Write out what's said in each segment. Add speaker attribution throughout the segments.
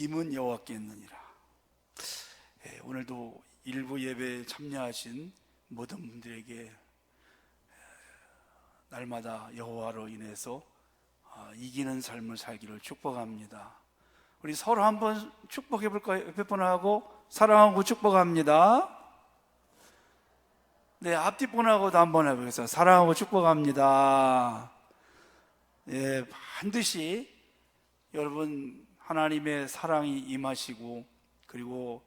Speaker 1: 이김은 여호와께 있느니라. 오늘도 일부 예배에 참여하신 모든 분들에게 날마다 여호와로 인해서 이기는 삶을 살기를 축복합니다. 우리 서로 한번 축복해 볼까요? 옆에 분 하고 사랑하고 축복합니다. 네, 앞뒤 분하고도 한번 해보겠습니다. 사랑하고 축복합니다. 예, 반드시 여러분 하나님의 사랑이 임하시고, 그리고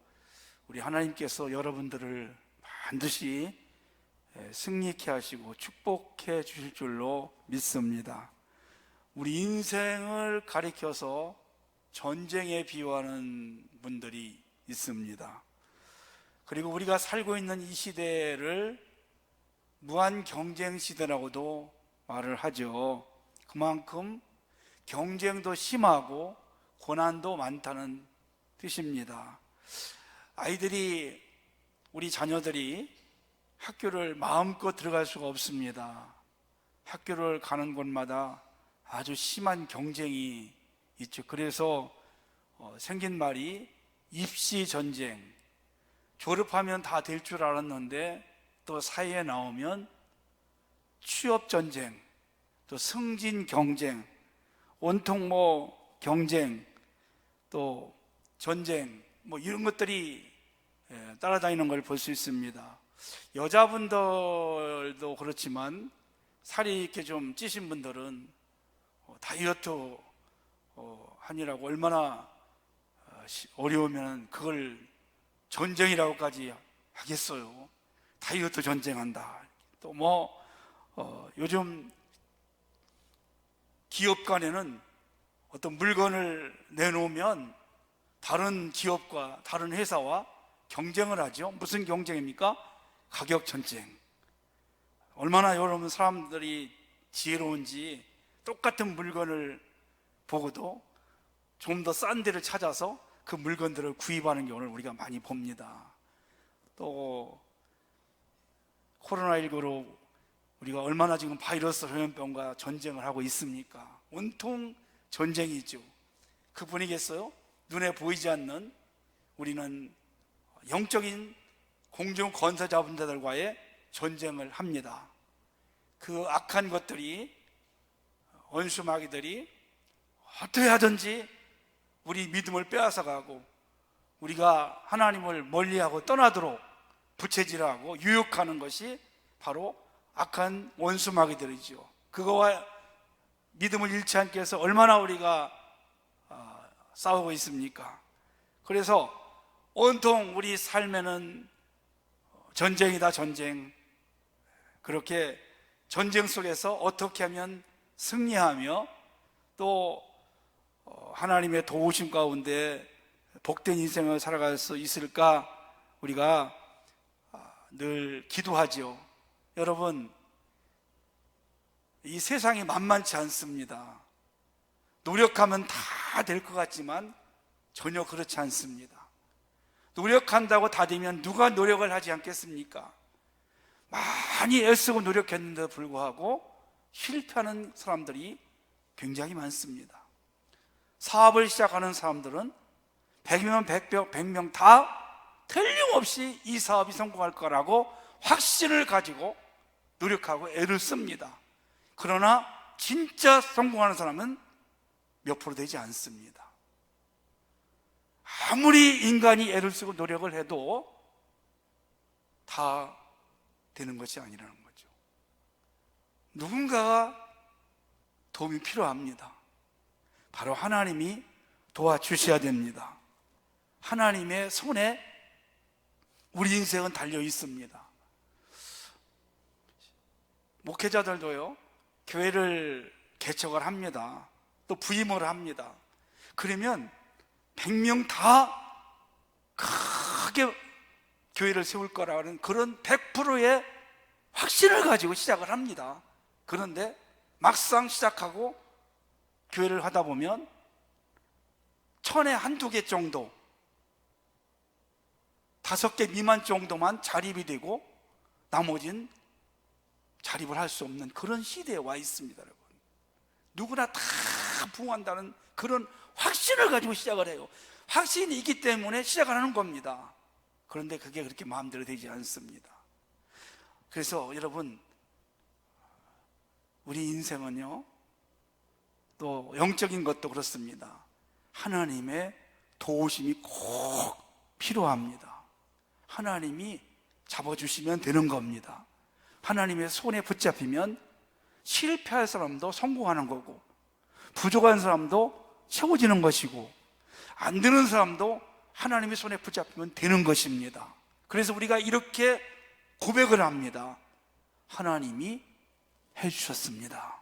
Speaker 1: 우리 하나님께서 여러분들을 반드시 승리케 하시고 축복해 주실 줄로 믿습니다. 우리 인생을 가리켜서 전쟁에 비유하는 분들이 있습니다. 그리고 우리가 살고 있는 이 시대를 무한 경쟁 시대라고도 말을 하죠. 그만큼 경쟁도 심하고 고난도 많다는 뜻입니다. 아이들이, 우리 자녀들이 학교를 마음껏 들어갈 수가 없습니다. 학교를 가는 곳마다 아주 심한 경쟁이 있죠. 그래서 생긴 말이 입시 전쟁. 졸업하면 다 될 줄 알았는데 또 사회에 나오면 취업 전쟁, 또 승진 경쟁, 온통 경쟁, 또 전쟁, 이런 것들이 따라다니는 걸 볼 수 있습니다. 여자분들도 그렇지만 살이 이렇게 좀 찌신 분들은 다이어트 하느라고 얼마나 어려우면 그걸 전쟁이라고까지 하겠어요. 다이어트 전쟁한다. 또 요즘 기업 간에는 어떤 물건을 내놓으면 다른 기업과 다른 회사와 경쟁을 하죠. 무슨 경쟁입니까? 가격 전쟁. 얼마나 여러분 사람들이 지혜로운지 똑같은 물건을 보고도 좀 더 싼 데를 찾아서 그 물건들을 구입하는 경우를 우리가 많이 봅니다. 또 코로나19로 우리가 얼마나 지금 바이러스 전염병과 전쟁을 하고 있습니까? 온통 전쟁이죠. 그뿐이겠어요? 눈에 보이지 않는 우리는 영적인 공중 권세자분들과의 전쟁을 합니다. 그 악한 것들이, 원수 마귀들이 어떻게 하든지 우리 믿음을 빼앗아가고 우리가 하나님을 멀리하고 떠나도록 부채질하고 유혹하는 것이 바로 악한 원수 마귀들이죠. 그거와 믿음을 잃지 않게 해서 얼마나 우리가 싸우고 있습니까? 그래서 온통 우리 삶에는 전쟁이다, 전쟁. 그렇게 전쟁 속에서 어떻게 하면 승리하며 또 하나님의 도우심 가운데 복된 인생을 살아갈 수 있을까 우리가 늘 기도하죠. 여러분, 이 세상이 만만치 않습니다. 노력하면 다 될 것 같지만 전혀 그렇지 않습니다. 노력한다고 다 되면 누가 노력을 하지 않겠습니까? 많이 애쓰고 노력했는데도 불구하고 실패하는 사람들이 굉장히 많습니다. 사업을 시작하는 사람들은 100명, 100명 다 틀림없이 이 사업이 성공할 거라고 확신을 가지고 노력하고 애를 씁니다. 그러나 진짜 성공하는 사람은 몇 프로 되지 않습니다. 아무리 인간이 애를 쓰고 노력을 해도 다 되는 것이 아니라는 거죠. 누군가가 도움이 필요합니다. 바로 하나님이 도와주셔야 됩니다. 하나님의 손에 우리 인생은 달려 있습니다. 목회자들도요, 교회를 개척을 합니다. 또 부임을 합니다. 그러면 100명 다 크게 교회를 세울 거라는 그런 100%의 확신을 가지고 시작을 합니다. 그런데 막상 시작하고 교회를 하다 보면 1000에 한두 개 정도, 5개 미만 정도만 자립이 되고 나머지는 자립을 할 수 없는 그런 시대에 와 있습니다. 여러분, 누구나 다 부흥한다는 그런 확신을 가지고 시작을 해요. 확신이 있기 때문에 시작을 하는 겁니다. 그런데 그게 그렇게 마음대로 되지 않습니다. 그래서 여러분, 우리 인생은요, 또 영적인 것도 그렇습니다. 하나님의 도우심이 꼭 필요합니다. 하나님이 잡아주시면 되는 겁니다. 하나님의 손에 붙잡히면 실패할 사람도 성공하는 거고, 부족한 사람도 채워지는 것이고, 안 되는 사람도 하나님의 손에 붙잡히면 되는 것입니다. 그래서 우리가 이렇게 고백을 합니다. 하나님이 해주셨습니다.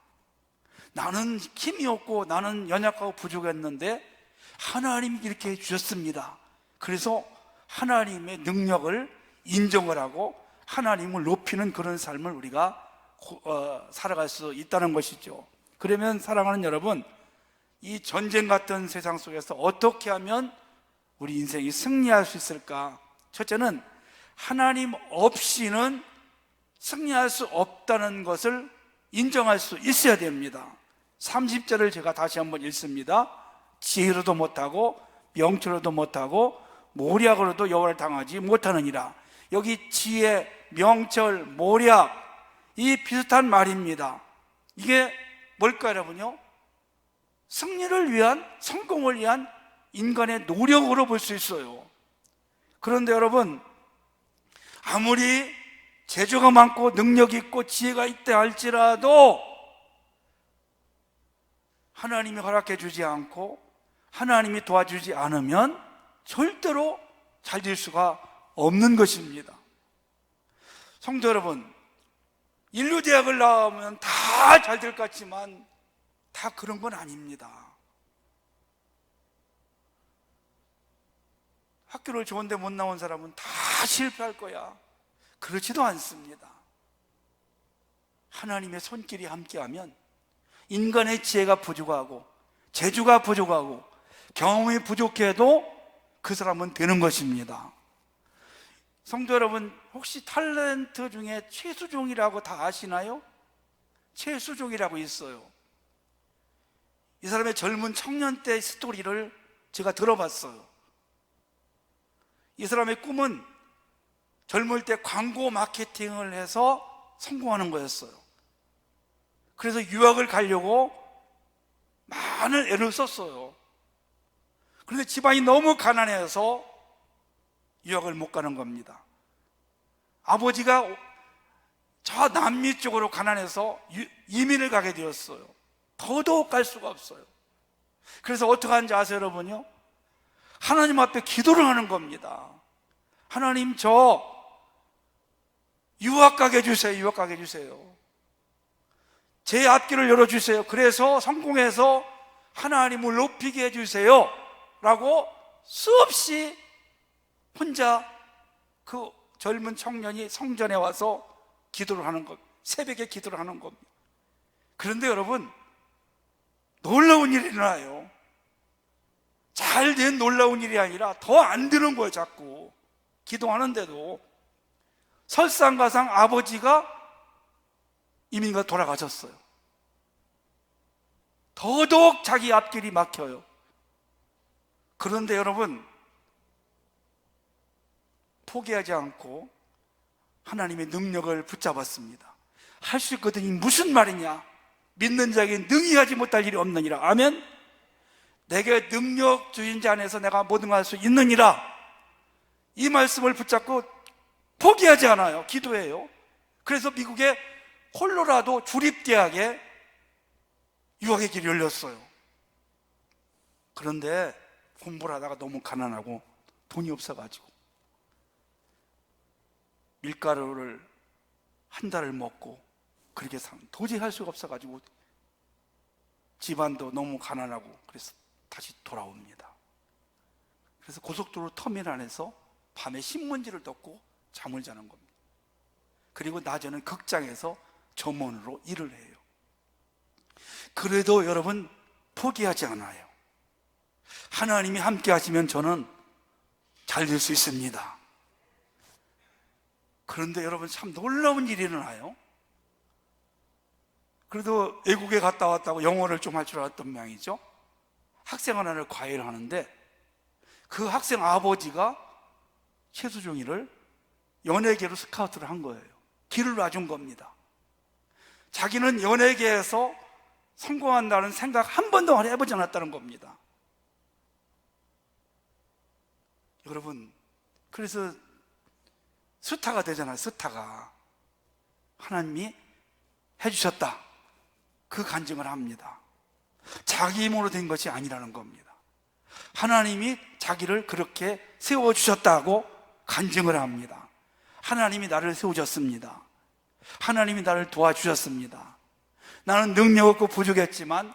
Speaker 1: 나는 힘이 없고 나는 연약하고 부족했는데 하나님이 이렇게 해주셨습니다. 그래서 하나님의 능력을 인정을 하고 하나님을 높이는 그런 삶을 우리가 살아갈 수 있다는 것이죠. 그러면 사랑하는 여러분, 이 전쟁 같은 세상 속에서 어떻게 하면 우리 인생이 승리할 수 있을까? 첫째는 하나님 없이는 승리할 수 없다는 것을 인정할 수 있어야 됩니다. 30절을 제가 다시 한번 읽습니다. 지혜로도 못하고 명철로도 못하고 모략으로도 여호와를 당하지 못하느니라. 여기 지혜, 명철, 모략, 이 비슷한 말입니다. 이게 뭘까요, 여러분요? 승리를 위한, 성공을 위한 인간의 노력으로 볼 수 있어요. 그런데 여러분, 아무리 재주가 많고 능력이 있고 지혜가 있다 할지라도 하나님이 허락해 주지 않고 하나님이 도와주지 않으면 절대로 잘 될 수가 없는 것입니다. 성도 여러분, 인류대학을 나오면 다 잘 될 것 같지만 다 그런 건 아닙니다. 학교를 좋은데 못 나온 사람은 다 실패할 거야. 그렇지도 않습니다. 하나님의 손길이 함께하면 인간의 지혜가 부족하고 재주가 부족하고 경험이 부족해도 그 사람은 되는 것입니다. 성도 여러분, 혹시 탤런트 중에 최수종이라고 다 아시나요? 최수종이라고 있어요. 이 사람의 젊은 청년 때 스토리를 제가 들어봤어요. 이 사람의 꿈은 젊을 때 광고 마케팅을 해서 성공하는 거였어요. 그래서 유학을 가려고 많은 애를 썼어요. 그런데 집안이 너무 가난해서 유학을 못 가는 겁니다. 아버지가 저 남미 쪽으로 가난해서 이민을 가게 되었어요. 더더욱 갈 수가 없어요. 그래서 어떻게 하는지 아세요, 여러분요? 하나님 앞에 기도를 하는 겁니다. 하나님, 저 유학 가게 해주세요. 유학 가게 해주세요. 제 앞길을 열어주세요. 그래서 성공해서 하나님을 높이게 해주세요 라고 수없이 혼자 그 젊은 청년이 성전에 와서 기도를 하는 것, 새벽에 기도를 하는 겁니다. 그런데 여러분, 놀라운 일이 일어나요. 잘 된 놀라운 일이 아니라 더 안 되는 거예요. 자꾸 기도하는데도. 설상가상 아버지가 이민가 돌아가셨어요. 더더욱 자기 앞길이 막혀요. 그런데 여러분, 포기하지 않고 하나님의 능력을 붙잡았습니다. 할 수 있거든요. 무슨 말이냐? 믿는 자에게 능히 하지 못할 일이 없느니라. 아멘. 내게 능력 주인 자 안에서 내가 모든 걸 할 수 있느니라. 이 말씀을 붙잡고 포기하지 않아요. 기도해요. 그래서 미국의 콜로라도 주립대학에 유학의 길이 열렸어요. 그런데 공부를 하다가 너무 가난하고 돈이 없어가지고 밀가루를 한 달을 먹고 그렇게 도저히 할 수가 없어가지고 집안도 너무 가난하고 그래서 다시 돌아옵니다. 그래서 고속도로 터미널 안에서 밤에 신문지를 덮고 잠을 자는 겁니다. 그리고 낮에는 극장에서 점원으로 일을 해요. 그래도 여러분, 포기하지 않아요. 하나님이 함께 하시면 저는 잘 될 수 있습니다. 그런데 여러분, 참 놀라운 일이 일어나요. 그래도 외국에 갔다 왔다고 영어를 좀 할 줄 알았던 모양이죠. 학생 하나를 과외를 하는데 그 학생 아버지가 최수종이를 연예계로 스카우트를 한 거예요. 길을 놔준 겁니다. 자기는 연예계에서 성공한다는 생각 한 번도 해보지 않았다는 겁니다. 여러분, 그래서 스타가 되잖아요. 스타가 하나님이 해주셨다, 그 간증을 합니다. 자기 힘으로 된 것이 아니라는 겁니다. 하나님이 자기를 그렇게 세워주셨다고 간증을 합니다. 하나님이 나를 세우셨습니다. 하나님이 나를 도와주셨습니다. 나는 능력 없고 부족했지만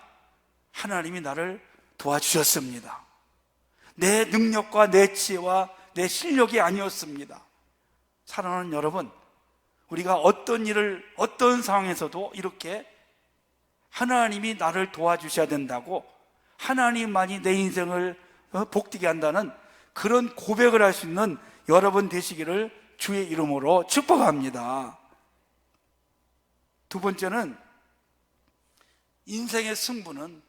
Speaker 1: 하나님이 나를 도와주셨습니다. 내 능력과 내 지혜와 내 실력이 아니었습니다. 사랑하는 여러분, 우리가 어떤 일을, 어떤 상황에서도 이렇게 하나님이 나를 도와주셔야 된다고, 하나님만이 내 인생을 복되게 한다는 그런 고백을 할 수 있는 여러분 되시기를 주의 이름으로 축복합니다. 두 번째는, 인생의 승부는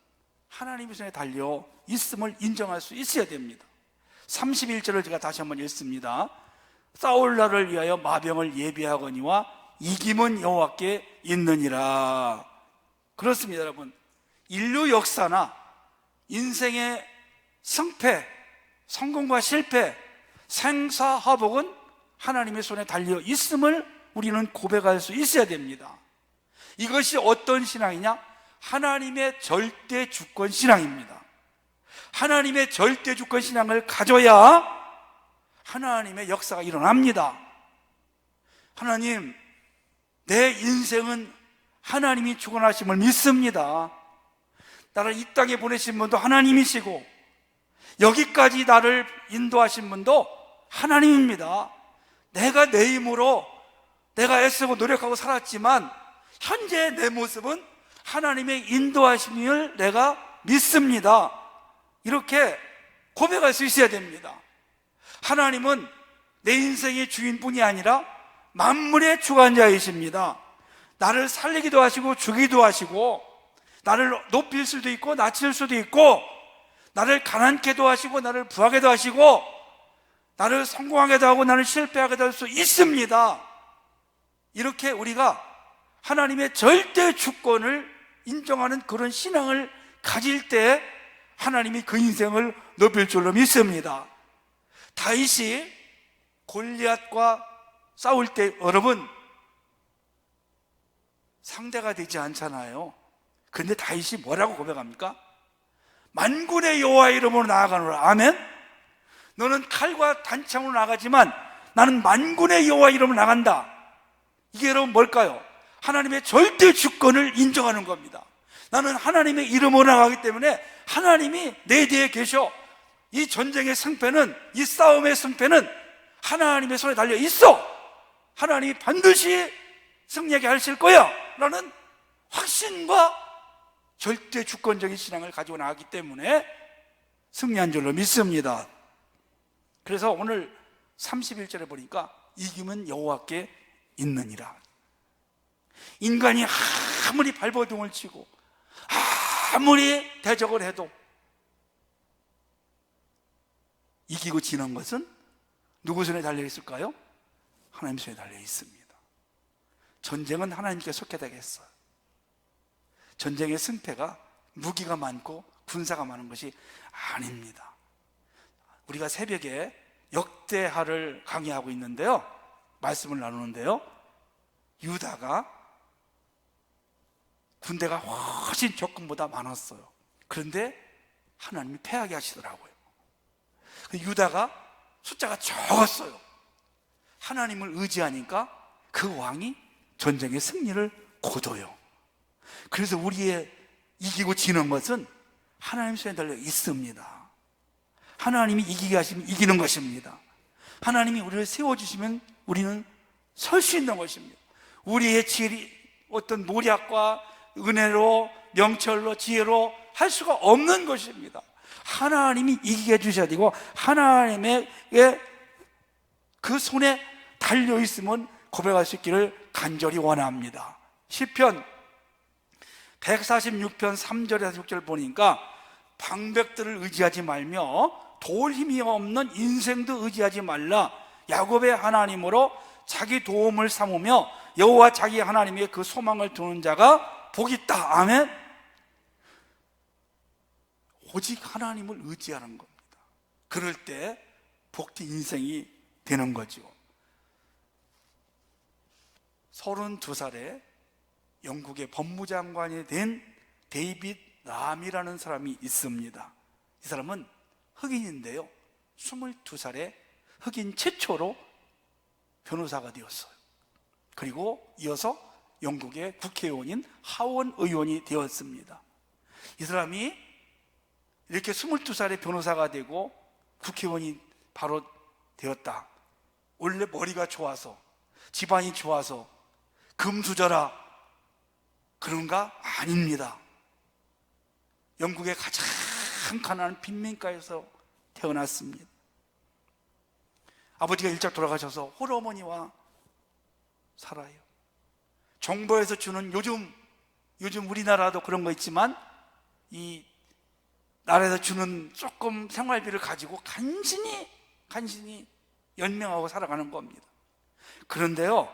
Speaker 1: 하나님의 손에 달려 있음을 인정할 수 있어야 됩니다. 31절을 제가 다시 한번 읽습니다. 싸울 날을 위하여 마병을 예비하거니와 이김은 여호와께 있느니라. 그렇습니다, 여러분. 인류 역사나 인생의 승패, 성공과 실패, 생사화복은 하나님의 손에 달려 있음을 우리는 고백할 수 있어야 됩니다. 이것이 어떤 신앙이냐? 하나님의 절대 주권 신앙입니다. 하나님의 절대 주권 신앙을 가져야 하나님의 역사가 일어납니다. 하나님, 내 인생은 하나님이 주관하심을 믿습니다. 나를 이 땅에 보내신 분도 하나님이시고 여기까지 나를 인도하신 분도 하나님입니다. 내가 내 힘으로 내가 애쓰고 노력하고 살았지만 현재 내 모습은 하나님의 인도하심을 내가 믿습니다. 이렇게 고백할 수 있어야 됩니다. 하나님은 내 인생의 주인뿐이 아니라 만물의 주관자이십니다. 나를 살리기도 하시고 주기도 하시고, 나를 높일 수도 있고 낮출 수도 있고, 나를 가난케도 하시고 나를 부하게도 하시고, 나를 성공하게도 하고 나를 실패하게도 할 수 있습니다. 이렇게 우리가 하나님의 절대 주권을 인정하는 그런 신앙을 가질 때 하나님이 그 인생을 높일 줄로 믿습니다. 다윗이 골리앗과 싸울 때 여러분 상대가 되지 않잖아요. 근데 다윗이 뭐라고 고백합니까? 만군의 여호와의 이름으로 나아가노라. 아멘. 너는 칼과 단창으로 나가지만 나는 만군의 여호와의 이름으로 나간다. 이게 여러분 뭘까요? 하나님의 절대 주권을 인정하는 겁니다. 나는 하나님의 이름으로 나가기 때문에 하나님이 내 뒤에 계셔. 이 전쟁의 승패는, 이 싸움의 승패는 하나님의 손에 달려 있어. 하나님이 반드시 승리하게 하실 거야 라는 확신과 절대 주권적인 신앙을 가지고 나가기 때문에 승리한 줄로 믿습니다. 그래서 오늘 31절에 보니까 이김은 여호와께 있느니라. 인간이 아무리 발버둥을 치고 아무리 대적을 해도 이기고 지는 것은 누구 손에 달려 있을까요? 하나님 손에 달려 있습니다. 전쟁은 하나님께 속해 되겠어요. 전쟁의 승패가 무기가 많고 군사가 많은 것이 아닙니다. 우리가 새벽에 역대하를 강의하고 있는데요, 말씀을 나누는데요, 유다가 군대가 훨씬 적군보다 많았어요. 그런데 하나님이 패하게 하시더라고요. 유다가 숫자가 적었어요. 하나님을 의지하니까 그 왕이 전쟁의 승리를 거둬요. 그래서 우리의 이기고 지는 것은 하나님 손에 달려 있습니다. 하나님이 이기게 하시면 이기는 것입니다. 하나님이 우리를 세워주시면 우리는 설 수 있는 것입니다. 우리의 지혜리, 어떤 모략과 은혜로, 명철로, 지혜로 할 수가 없는 것입니다. 하나님이 이기게 해주셔야 되고 하나님의 그 손에 달려있으면 고백할 수 있기를 간절히 원합니다. 시편 146편 3절에서 6절 보니까 방백들을 의지하지 말며 도울 힘이 없는 인생도 의지하지 말라. 야곱의 하나님으로 자기 도움을 삼으며 여호와 자기 하나님의 그 소망을 두는 자가 복이 있다. 아멘. 오직 하나님을 의지하는 겁니다. 그럴 때 복된 인생이 되는 거죠. 32살에 영국의 법무장관이 된 데이빗 람이라는 사람이 있습니다. 이 사람은 흑인인데요, 22살에 흑인 최초로 변호사가 되었어요. 그리고 이어서 영국의 국회의원인 하원 의원이 되었습니다. 이 사람이 이렇게 22살에 변호사가 되고 국회의원이 바로 되었다. 원래 머리가 좋아서, 집안이 좋아서, 금수저라 그런가? 아닙니다. 영국의 가장 가난한 빈민가에서 태어났습니다. 아버지가 일찍 돌아가셔서 홀어머니와 살아요. 정부에서 주는 요즘 우리나라도 그런 거 있지만 이 나라에서 주는 조금 생활비를 가지고 간신히 연명하고 살아가는 겁니다. 그런데요,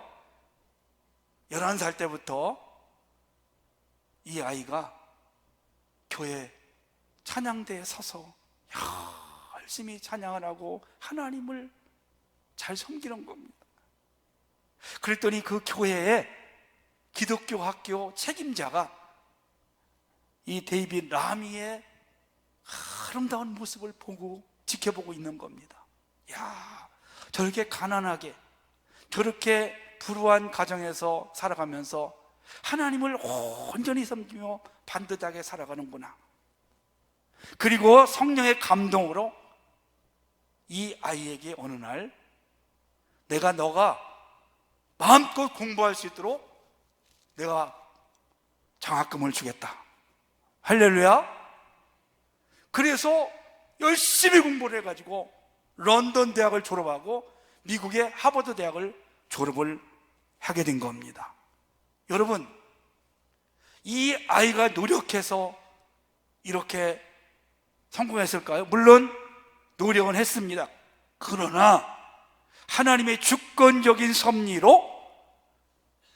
Speaker 1: 11살 때부터 이 아이가 교회 찬양대에 서서 열심히 찬양을 하고 하나님을 잘 섬기는 겁니다. 그랬더니 그 교회에 기독교 학교 책임자가 이 데이빗 라미의 아름다운 모습을 보고 지켜보고 있는 겁니다. 야, 저렇게 가난하게, 저렇게 불우한 가정에서 살아가면서 하나님을 온전히 섬기며 반듯하게 살아가는구나. 그리고 성령의 감동으로 이 아이에게 어느 날 너가 마음껏 공부할 수 있도록 내가 장학금을 주겠다. 할렐루야. 그래서 열심히 공부를 해가지고 런던 대학을 졸업하고 미국의 하버드 대학을 졸업을 하게 된 겁니다. 여러분, 이 아이가 노력해서 이렇게 성공했을까요? 물론 노력은 했습니다. 그러나 하나님의 주권적인 섭리로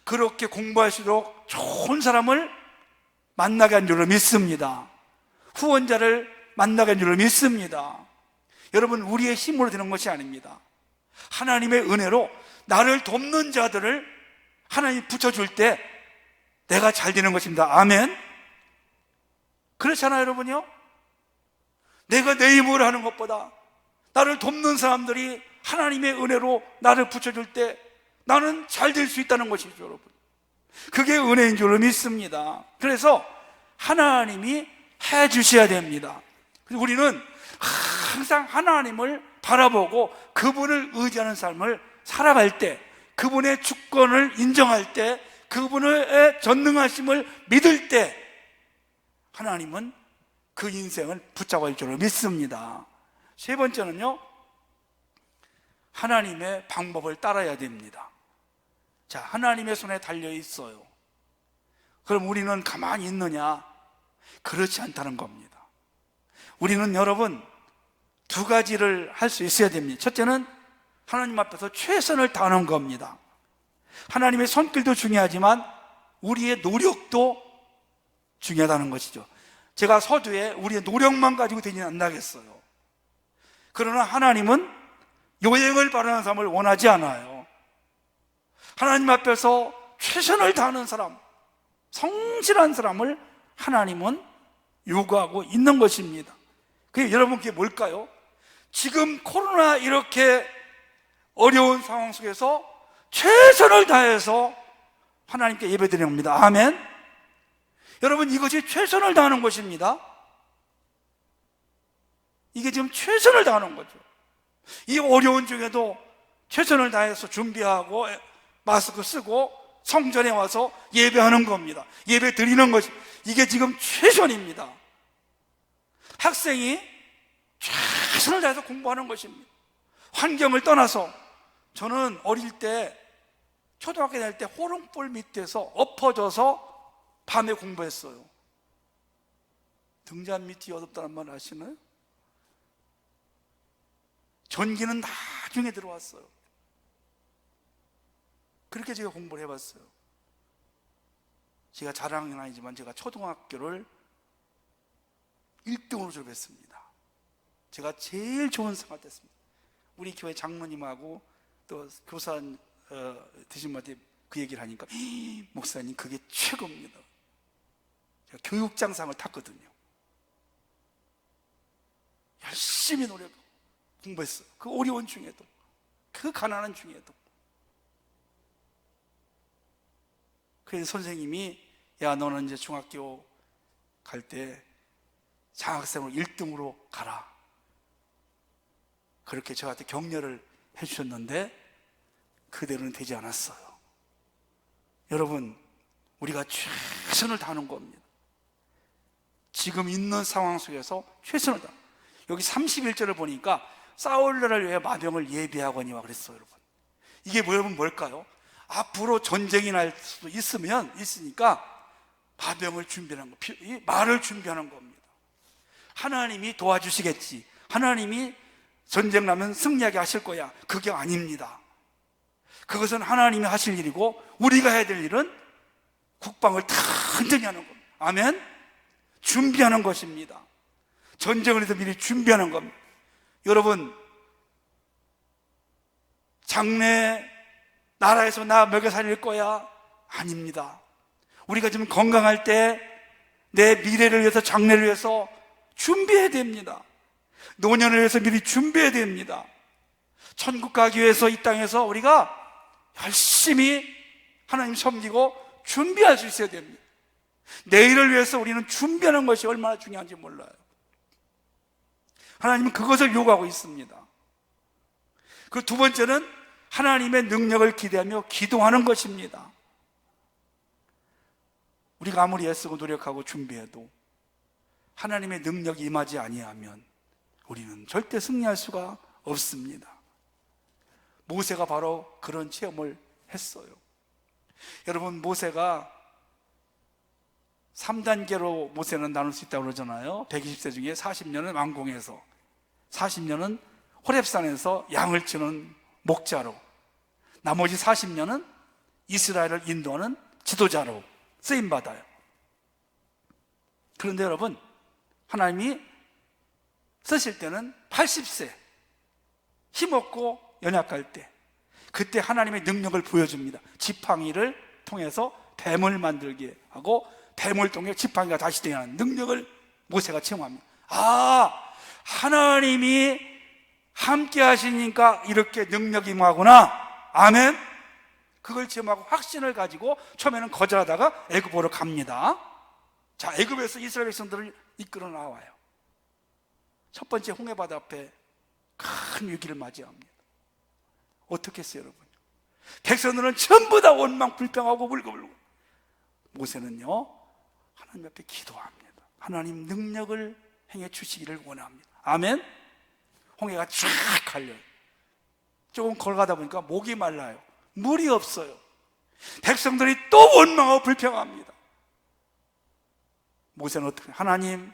Speaker 1: 그렇게 공부할수록 좋은 사람을 만나게 한 줄로 믿습니다. 후원자를 만나게 한 줄로 믿습니다. 여러분, 우리의 힘으로 되는 것이 아닙니다. 하나님의 은혜로 나를 돕는 자들을 하나님이 붙여줄 때 내가 잘 되는 것입니다. 아멘. 그렇잖아요, 여러분요. 내가 내 힘으로 하는 것보다 나를 돕는 사람들이 하나님의 은혜로 나를 붙여줄 때 나는 잘 될 수 있다는 것이죠, 여러분. 그게 은혜인 줄로 믿습니다. 그래서 하나님이 해주셔야 됩니다. 그래서 우리는 항상 하나님을 바라보고 그분을 의지하는 삶을 살아갈 때, 그분의 주권을 인정할 때, 그분의 전능하심을 믿을 때 하나님은 그 인생을 붙잡을 줄로 믿습니다. 세 번째는요, 하나님의 방법을 따라야 됩니다. 자, 하나님의 손에 달려 있어요. 그럼 우리는 가만히 있느냐? 그렇지 않다는 겁니다. 우리는 여러분 두 가지를 할 수 있어야 됩니다. 첫째는 하나님 앞에서 최선을 다하는 겁니다. 하나님의 손길도 중요하지만 우리의 노력도 중요하다는 것이죠. 제가 서두에 우리의 노력만 가지고 되지는 않겠어요. 그러나 하나님은 요행을 바라는 사람을 원하지 않아요. 하나님 앞에서 최선을 다하는 사람, 성실한 사람을 하나님은 요구하고 있는 것입니다. 그게 여러분, 그게 뭘까요? 지금 코로나 이렇게 어려운 상황 속에서 최선을 다해서 하나님께 예배드리는 겁니다. 아멘. 여러분, 이것이 최선을 다하는 것입니다. 이게 지금 최선을 다하는 거죠. 이 어려운 중에도 최선을 다해서 준비하고 마스크 쓰고 성전에 와서 예배하는 겁니다. 예배 드리는 것이, 이게 지금 최선입니다. 학생이 최선을 다해서 공부하는 것입니다. 환경을 떠나서, 저는 어릴 때, 초등학교 다닐 때 호롱불 밑에서 엎어져서 밤에 공부했어요. 등잔 밑이 어둡다는 말 아시나요? 전기는 나중에 들어왔어요. 그렇게 제가 공부를 해봤어요. 제가 자랑은 아니지만 제가 초등학교를 1등으로 졸업했습니다. 제가 제일 좋은 상을 탔습니다. 우리 교회 장로님하고 또 교사 되신 분한테 그 얘기를 하니까 목사님 그게 최고입니다. 제가 교육장상을 탔거든요. 열심히 노력하고 공부했어요. 그 어려운 중에도, 그 가난한 중에도. 그래서 선생님이 야 너는 이제 중학교 갈 때 장학생으로 1등으로 가라, 그렇게 저한테 격려를 해주셨는데 그대로는 되지 않았어요. 여러분, 우리가 최선을 다하는 겁니다. 지금 있는 상황 속에서 최선을 다하는. 여기 31절을 보니까 싸울 날을 위해 마병을 예비하거니와 그랬어요. 여러분, 이게 여러분 뭘까요? 앞으로 전쟁이 날 수도 있으니까 마병을 준비하는 거, 말을 준비하는 겁니다. 하나님이 도와주시겠지, 하나님이 전쟁 나면 승리하게 하실 거야, 그게 아닙니다. 그것은 하나님이 하실 일이고 우리가 해야 될 일은 국방을 단단히 하는 겁니다. 아멘? 준비하는 것입니다. 전쟁을 해서 미리 준비하는 겁니다. 여러분, 장래 나라에서 나 먹여 살릴 거야? 아닙니다. 우리가 지금 건강할 때 내 미래를 위해서, 장래를 위해서 준비해야 됩니다. 노년을 위해서 미리 준비해야 됩니다. 천국 가기 위해서 이 땅에서 우리가 열심히 하나님 섬기고 준비할 수 있어야 됩니다. 내일을 위해서 우리는 준비하는 것이 얼마나 중요한지 몰라요. 하나님은 그것을 요구하고 있습니다. 그 두 번째는 하나님의 능력을 기대하며 기도하는 것입니다. 우리가 아무리 애쓰고 노력하고 준비해도 하나님의 능력이 임하지 아니하면 우리는 절대 승리할 수가 없습니다. 모세가 바로 그런 체험을 했어요. 여러분, 모세가 3단계로 모세는 나눌 수 있다고 그러잖아요. 120세 중에 40년은 왕궁에서, 40년은 호렙산에서 양을 치는 목자로, 나머지 40년은 이스라엘을 인도하는 지도자로 쓰임받아요. 그런데 여러분, 하나님이 쓰실 때는 80세 힘없고 연약할 때, 그때 하나님의 능력을 보여줍니다. 지팡이를 통해서 뱀을 만들게 하고 뱀을 통해 지팡이가 다시 되게 하는 능력을 모세가 체험합니다. 아, 하나님이 함께 하시니까 이렇게 능력이 임하구나. 아멘. 그걸 체험하고 확신을 가지고 처음에는 거절하다가 애굽으로 갑니다. 자, 애굽에서 이스라엘 백성들을 이끌어 나와요. 첫 번째 홍해바다 앞에 큰 위기를 맞이합니다. 어떻게 했어요, 여러분? 백성들은 전부 다 원망 불평하고 울고불고, 모세는요 하나님 앞에 기도합니다. 하나님 능력을 행해 주시기를 원합니다. 아멘. 홍해가 쫙 갈려요. 조금 걸어가다 보니까 목이 말라요. 물이 없어요. 백성들이 또 원망하고 불평합니다. 모세는 어떻게 해요? 하나님,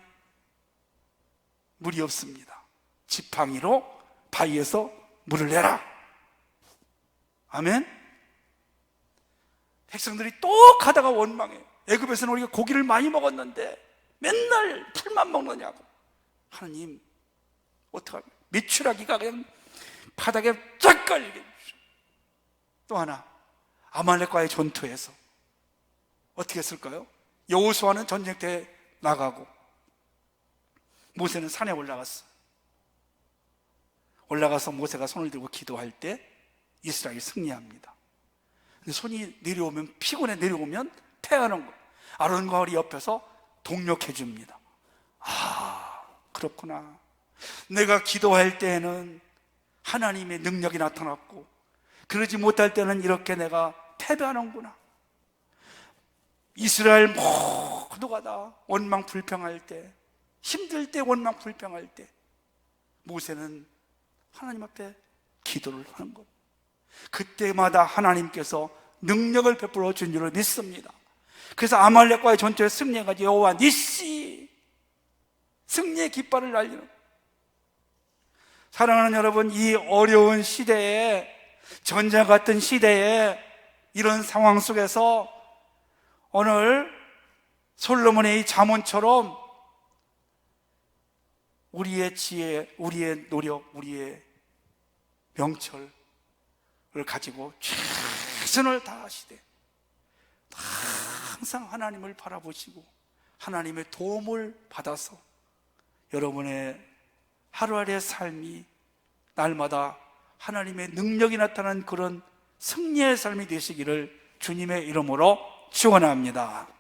Speaker 1: 물이 없습니다. 지팡이로 바위에서 물을 내라. 아멘. 백성들이 또 가다가 원망해요. 애굽에서는 우리가 고기를 많이 먹었는데 맨날 풀만 먹느냐고. 하나님, 어떡합니까? 메추라기가 그냥 바닥에 쫙 깔리게 해주죠. 또 하나, 아말렉과의 전투에서 어떻게 했을까요? 여호수아는 전쟁터에 나가고 모세는 산에 올라갔어. 올라가서 모세가 손을 들고 기도할 때 이스라엘이 승리합니다. 근데 손이 내려오면, 피곤해 내려오면 패하는 거. 아론과 홀이 옆에서 동력해 줍니다. 아, 그렇구나. 내가 기도할 때에는 하나님의 능력이 나타났고 그러지 못할 때는 이렇게 내가 패배하는구나. 이스라엘 모두가 다 원망 불평할 때, 힘들 때, 원망 불평할 때 모세는 하나님 앞에 기도를 하는 것. 그때마다 하나님께서 능력을 베풀어 준 줄을 믿습니다. 그래서 아말렉과의 전투에 승리해가지고 여호와 니시, 승리의 깃발을 날리는. 사랑하는 여러분, 이 어려운 시대에, 전쟁 같은 시대에, 이런 상황 속에서 오늘 솔로몬의 이 잠언처럼 우리의 지혜, 우리의 노력, 우리의 명철을 가지고 최선을 다하시되 항상 하나님을 바라보시고 하나님의 도움을 받아서 여러분의 하루하루의 삶이 날마다 하나님의 능력이 나타나는 그런 승리의 삶이 되시기를 주님의 이름으로 축원합니다.